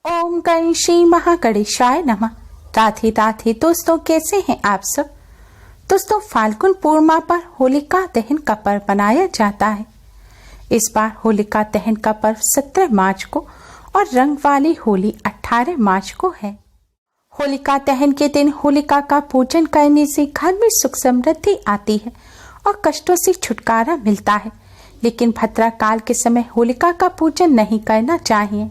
ओम गण श्री महागणेशाय नमः। राधे राधे दोस्तों, कैसे हैं आप सब। दोस्तों, फाल्गुन पूर्णिमा पर होलिका दहन का पर्व मनाया जाता है। इस बार होलिका दहन का पर्व 17 मार्च को और रंग वाली होली 18 मार्च को है। होलिका दहन के दिन होलिका का पूजन करने से घर में सुख समृद्धि आती है और कष्टों से छुटकारा मिलता है। लेकिन भद्रा काल के समय होलिका का पूजन नहीं करना चाहिए।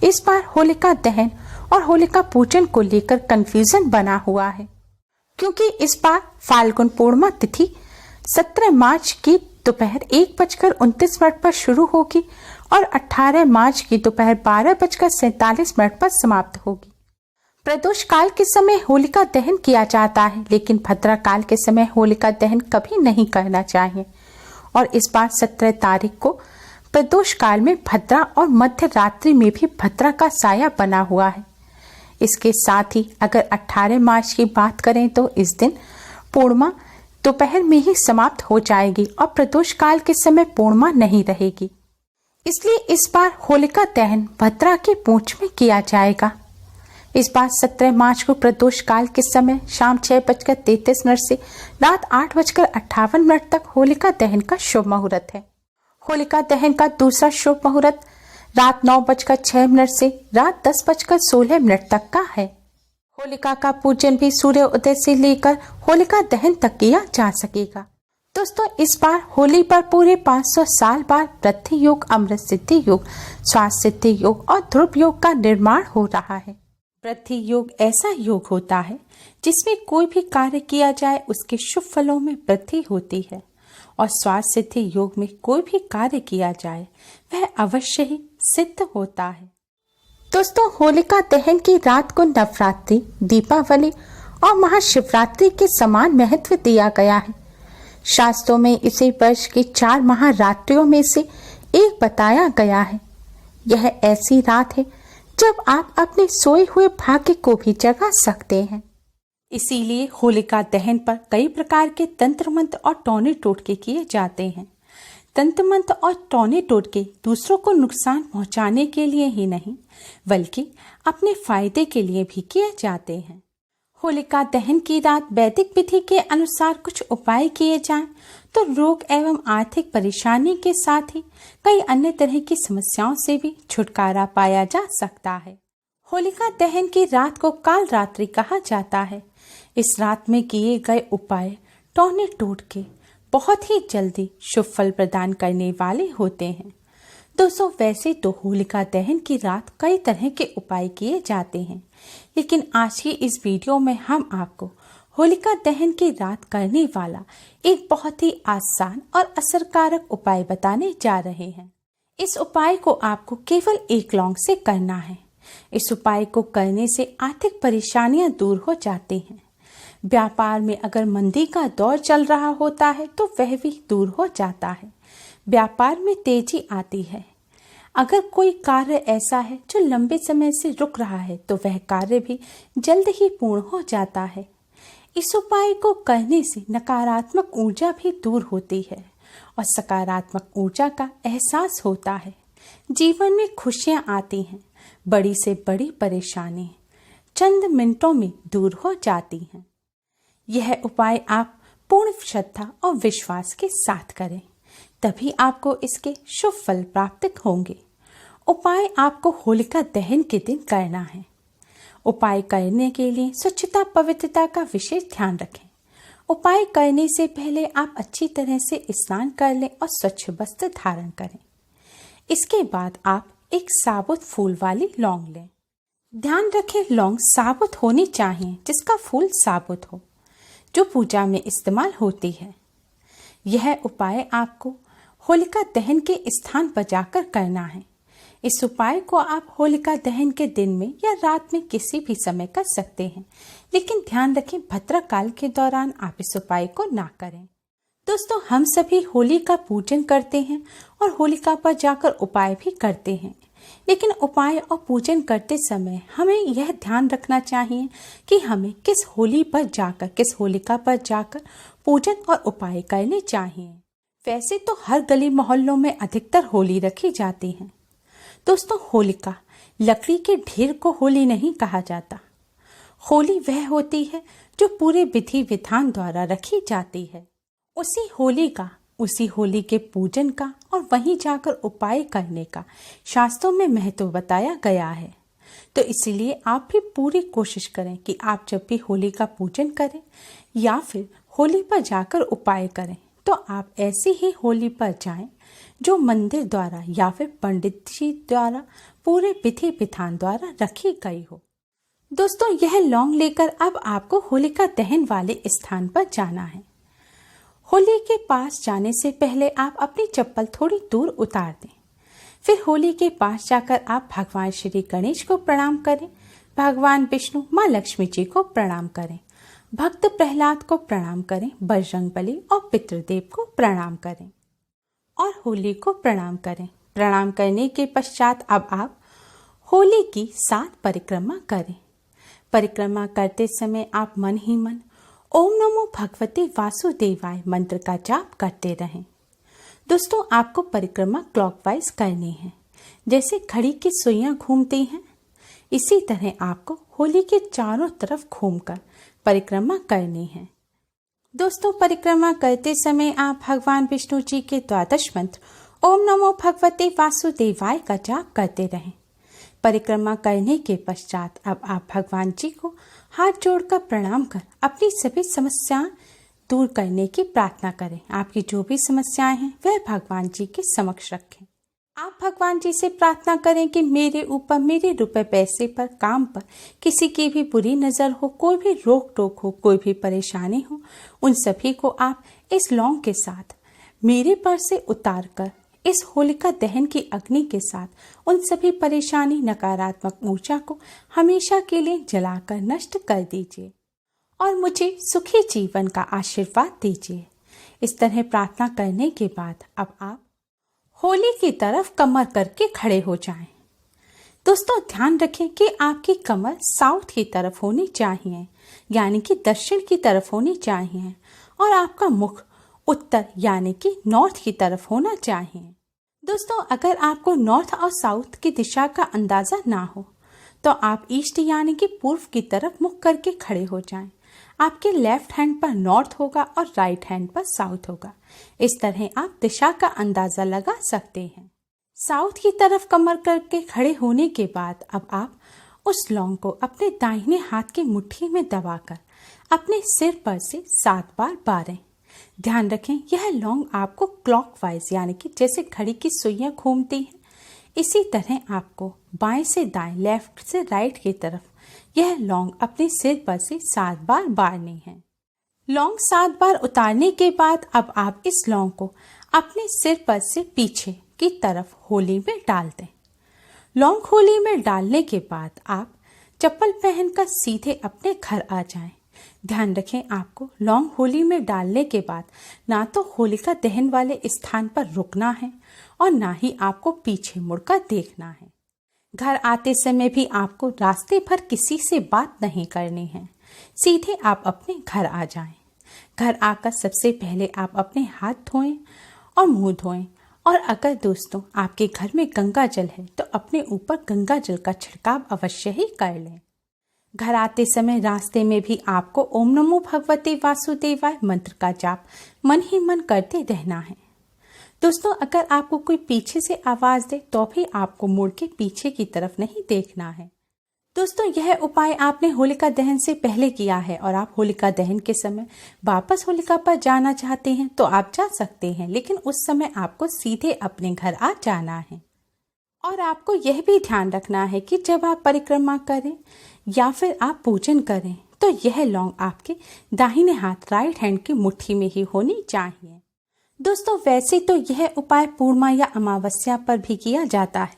इस बार होलिका दहन और होलिका पूजन को लेकर कंफ्यूजन बना हुआ है, क्योंकि इस बार फाल्गुन पूर्णिमा तिथि 17 मार्च की दोपहर 1:29 पर शुरू होगी और 18 मार्च की दोपहर 12:47 पर समाप्त होगी। प्रदोष काल के समय होलिका दहन किया जाता है, लेकिन भद्रा काल के समय होलिका दहन कभी नहीं करना चाहिए। और इस बार 17 तारीख को प्रदोष काल में भद्रा और मध्य रात्रि में भी भद्रा का साया बना हुआ है। इसके साथ ही अगर 18 मार्च की बात करें तो इस दिन पूर्णिमा दोपहर में ही समाप्त हो जाएगी और प्रदोष काल के समय पूर्णिमा नहीं रहेगी। इसलिए इस बार होलिका दहन भद्रा की पूंछ में किया जाएगा। इस बार 17 मार्च को प्रदोष काल के समय शाम 6:33 से रात 8:58 तक होलिका दहन का शुभ मुहूर्त है। होलिका दहन का दूसरा शुभ मुहूर्त रात 9:06 से रात 10:16 तक का है। होलिका का पूजन भी सूर्य उदय से लेकर होलिका दहन तक किया जा सकेगा। दोस्तों, इस बार होली पर पूरे 500 साल बाद वृद्धि योग, अमृत सिद्धि योग, स्वास्थ्य सिद्धि योग और ध्रुव योग का निर्माण हो रहा है। वृद्धि योग ऐसा योग होता है जिसमें कोई भी कार्य किया जाए उसके शुभ फलों में वृद्धि होती है, और स्वास्थ्य सिद्धि योग में कोई भी कार्य किया जाए वह अवश्य ही सिद्ध होता है। दोस्तों, होलिका दहन की रात को नवरात्रि, दीपावली और महाशिवरात्रि के समान महत्व दिया गया है। शास्त्रों में इसे वर्ष की 4 महारात्रियों में से एक बताया गया है। यह ऐसी रात है जब आप अपने सोए हुए भाग्य को भी जगा सकते हैं। इसीलिए होलिका दहन पर कई प्रकार के तंत्र मंत्र और टोने टोटके किए जाते हैं। तंत्र मंत्र और टोने टोटके दूसरों को नुकसान पहुंचाने के लिए ही नहीं, बल्कि अपने फायदे के लिए भी किए जाते हैं। होलिका दहन की रात वैदिक विधि के अनुसार कुछ उपाय किए जाएं तो रोग एवं आर्थिक परेशानी के साथ ही कई अन्य तरह की समस्याओं से भी छुटकारा पाया जा सकता है। होलिका दहन की रात को काल रात्रि कहा जाता है। इस रात में किए गए उपाय टोने टोटके बहुत ही जल्दी शुभ फल प्रदान करने वाले होते हैं। दोस्तों, वैसे तो होलिका दहन की रात कई तरह के उपाय किए जाते हैं, लेकिन आज की इस वीडियो में हम आपको होलिका दहन की रात करने वाला एक बहुत ही आसान और असरकारक उपाय बताने जा रहे हैं। इस उपाय को आपको केवल 1 लौंग से करना है। इस उपाय को करने से आर्थिक परेशानियां दूर हो जाती हैं। व्यापार में अगर मंदी का दौर चल रहा होता है तो वह भी दूर हो जाता है। व्यापार में तेजी आती है। अगर कोई कार्य ऐसा है जो लंबे समय से रुक रहा है तो वह कार्य भी जल्द ही पूर्ण हो जाता है। इस उपाय को करने से नकारात्मक ऊर्जा भी दूर होती है और सकारात्मक ऊर्जा का एहसास होता है। जीवन में खुशियां आती हैं। बड़ी से बड़ी परेशानी चंद मिनटों में दूर हो जाती हैं। यह उपाय आप पूर्ण श्रद्धा और विश्वास के साथ करें, तभी आपको इसके शुभ फल प्राप्त होंगे। उपाय आपको होलिका दहन के दिन करना है। उपाय करने के लिए स्वच्छता पवित्रता का विशेष ध्यान रखें। उपाय करने से पहले आप अच्छी तरह से स्नान कर लें और स्वच्छ वस्त्र धारण करें। इसके बाद आप एक साबुत फूल वाली लौंग लें। ध्यान रखें, लौंग साबुत होनी चाहिए, जिसका फूल साबुत हो, जो पूजा में इस्तेमाल होती है। यह उपाय आपको होलिका दहन के स्थान पर जाकर करना है। इस उपाय को आप होलिका दहन के दिन में या रात में किसी भी समय कर सकते हैं, लेकिन ध्यान रखें भद्रा काल के दौरान आप इस उपाय को ना करें। दोस्तों, हम सभी होली का पूजन करते हैं और होलिका पर जाकर उपाय भी करते हैं, लेकिन उपाय और पूजन करते समय हमें यह ध्यान रखना चाहिए कि हमें किस होलिका पर जाकर पूजन और उपाय करने चाहिए। वैसे तो हर गली मोहल्लों में अधिकतर होली रखी जाती है। दोस्तों, होलिका लकड़ी के ढेर को होली नहीं कहा जाता। होली वह होती है जो पूरे विधि विधान द्वारा रखी जाती है। उसी होली के पूजन का और वहीं जाकर उपाय करने का शास्त्रों में महत्व बताया गया है। तो इसीलिए आप भी पूरी कोशिश करें कि आप जब भी होली का पूजन करें या फिर होली पर जाकर उपाय करें तो आप ऐसी ही होली पर जाएं जो मंदिर द्वारा या फिर पंडित जी द्वारा पूरे विधि विधान द्वारा रखी गई हो। दोस्तों, यह लौंग लेकर अब आपको होलिका दहन वाले स्थान पर जाना है। होली के पास जाने से पहले आप अपनी चप्पल थोड़ी दूर उतार दें। फिर होली के पास जाकर आप भगवान श्री गणेश को प्रणाम करें, भगवान विष्णु, माँ लक्ष्मी जी को प्रणाम करें, भक्त प्रहलाद को प्रणाम करें, बजरंगबली और पितृदेव को प्रणाम करें और होली को प्रणाम करें। प्रणाम करने के पश्चात अब आप होली की 7 परिक्रमा करें। परिक्रमा करते समय आप मन ही मन ओम नमो भगवते वासुदेवाय मंत्र का जाप करते रहें। दोस्तों, आपको परिक्रमा क्लॉकवाइज करनी है। जैसे घड़ी की सुइयां घूमती हैं, इसी तरह आपको होली के चारों तरफ घूमकर परिक्रमा करनी है। दोस्तों, परिक्रमा करते समय आप भगवान विष्णु जी के 12 मंत्र ओम नमो भगवते वासुदेवाय का जाप करते रहें। परिक्रमा करने के पश्चात अब आप भगवान जी को हाथ जोड़कर प्रणाम कर अपनी सभी समस्याएं दूर करने की प्रार्थना करें। आपकी जो भी समस्याएं हैं वह भगवान जी के समक्ष रखें। आप भगवान जी से प्रार्थना करें कि मेरे ऊपर, मेरे रुपए पैसे पर, काम पर किसी की भी बुरी नजर हो, कोई भी रोक टोक हो, कोई भी परेशानी हो, उन सभी को आप इस लौंग के साथ मेरे पर से उतार कर इस होलिका दहन की अग्नि के साथ उन सभी परेशानी, नकारात्मक ऊर्जा को हमेशा के लिए जलाकर नष्ट कर दीजिए और मुझे सुखी जीवन का आशीर्वाद दीजिए। इस तरह प्रार्थना करने के बाद अब आप होली की तरफ कमर करके खड़े हो जाएं। दोस्तों, ध्यान रखें कि आपकी कमर साउथ की तरफ होनी चाहिए, यानी कि दक्षिण की तरफ होनी चाहिए, और आपका मुख उत्तर यानी कि नॉर्थ की तरफ होना चाहिए। दोस्तों, अगर आपको नॉर्थ और साउथ की दिशा का अंदाजा ना हो तो आप ईस्ट यानी कि पूर्व की तरफ मुख करके खड़े हो जाएं। आपके लेफ्ट हैंड पर नॉर्थ होगा और राइट हैंड पर साउथ होगा। इस तरह आप दिशा का अंदाजा लगा सकते हैं। साउथ की तरफ कमर करके खड़े होने के बाद अब आप उस लौंग को अपने दाहिने हाथ की मुट्ठी में दबाकर अपने सिर पर से 7 बार बारें। ध्यान रखें, यह लौंग आपको क्लॉकवाइज यानी कि जैसे घड़ी की सुइयां घूमती हैं, इसी तरह आपको बाएं से दाएं, लेफ्ट से राइट की तरफ यह लौंग अपने सिर पर से 7 बार बारनी है। लौंग 7 बार उतारने के बाद अब आप इस लौंग को अपने सिर पर से पीछे की तरफ होली में डाल दें। लौंग होली में डालने के बाद आप चप्पल पहनकर सीधे अपने घर आ जाएं। ध्यान रखें, आपको लौंग होली में डालने के बाद ना तो होलिका दहन वाले स्थान पर रुकना है और ना ही आपको पीछे मुड़कर देखना है। घर आते समय भी आपको रास्ते भर किसी से बात नहीं करनी है, सीधे आप अपने घर आ जाएं। घर आकर सबसे पहले आप अपने हाथ धोएं और मुंह धोएं, और अगर दोस्तों आपके घर में गंगा जल है तो अपने ऊपर गंगा जल का छिड़काव अवश्य ही कर लें। घर आते समय रास्ते में भी आपको ओम नमो भगवते वासुदेवाय मंत्र का जाप मन ही मन करते रहना है। दोस्तों, अगर आपको कोई पीछे से आवाज दे तो भी आपको मुड़ के पीछे की तरफ नहीं देखना है। दोस्तों, यह उपाय आपने होलिका दहन से पहले किया है और आप होलिका दहन के समय वापस होलिका पर जाना चाहते हैं तो आप जा सकते हैं, लेकिन उस समय आपको सीधे अपने घर आ जाना है। और आपको यह भी ध्यान रखना है कि जब आप परिक्रमा करें या फिर आप पूजन करें तो यह लौंग आपके दाहिने हाथ, राइट हैंड की मुट्ठी में ही होनी चाहिए। दोस्तों, वैसे तो यह उपाय पूर्णिमा या अमावस्या पर भी किया जाता है,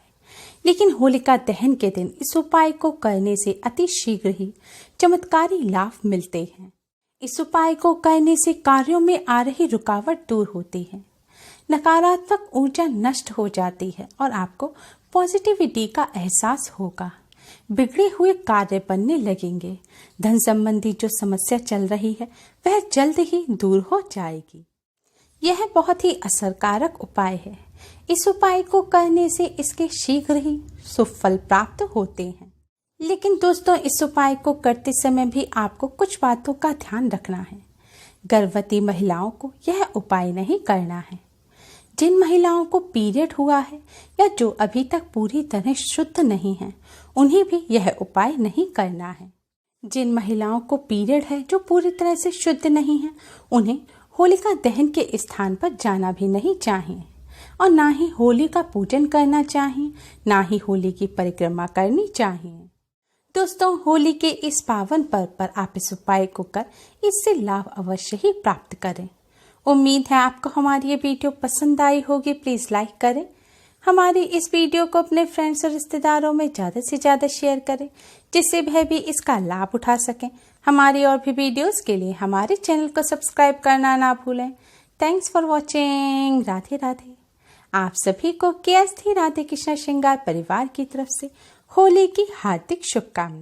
लेकिन होलिका दहन के दिन इस उपाय को करने से अति शीघ्र ही चमत्कारी लाभ मिलते हैं। इस उपाय को करने से कार्यों में आ रही रुकावट दूर होती है, नकारात्मक ऊर्जा नष्ट हो जाती है और आपको पॉजिटिविटी का एहसास होगा। बिगड़े हुए कार्य बनने लगेंगे। धन संबंधी जो समस्या चल रही है वह जल्द ही दूर हो जाएगी। यह बहुत ही असरकारक उपाय है। इस उपाय को करने से इसके शीघ्र ही सुफल प्राप्त होते हैं। लेकिन दोस्तों, इस उपाय को करते समय भी आपको कुछ बातों का ध्यान रखना है। गर्भवती महिलाओं को यह उपाय नहीं करना है। जिन महिलाओं को पीरियड हुआ है या जो अभी तक पूरी तरह शुद्ध नहीं है, उन्हें भी यह उपाय नहीं करना है। जिन महिलाओं को पीरियड है जो पूरी तरह से शुद्ध नहीं है, उन्हें होलिका दहन के स्थान पर जाना भी नहीं चाहिए और ना ही होली का पूजन करना चाहिए, ना ही होली की परिक्रमा करनी चाहिए। दोस्तों, होली के इस पावन पर्व पर आप इस उपाय को कर इससे लाभ अवश्य ही प्राप्त करें। उम्मीद है आपको हमारी ये वीडियो पसंद आई होगी। प्लीज़ लाइक करें। हमारी इस वीडियो को अपने फ्रेंड्स और रिश्तेदारों में ज़्यादा से ज़्यादा शेयर करें, जिससे वह भी इसका लाभ उठा सकें। हमारी और भी वीडियोस के लिए हमारे चैनल को सब्सक्राइब करना ना भूलें। Thanks for watching. Radhe Radhe. आप सभी को केएसडी राधे कृष्ण श्रृंगार परिवार की तरफ से होली की हार्दिक शुभकामनाएं।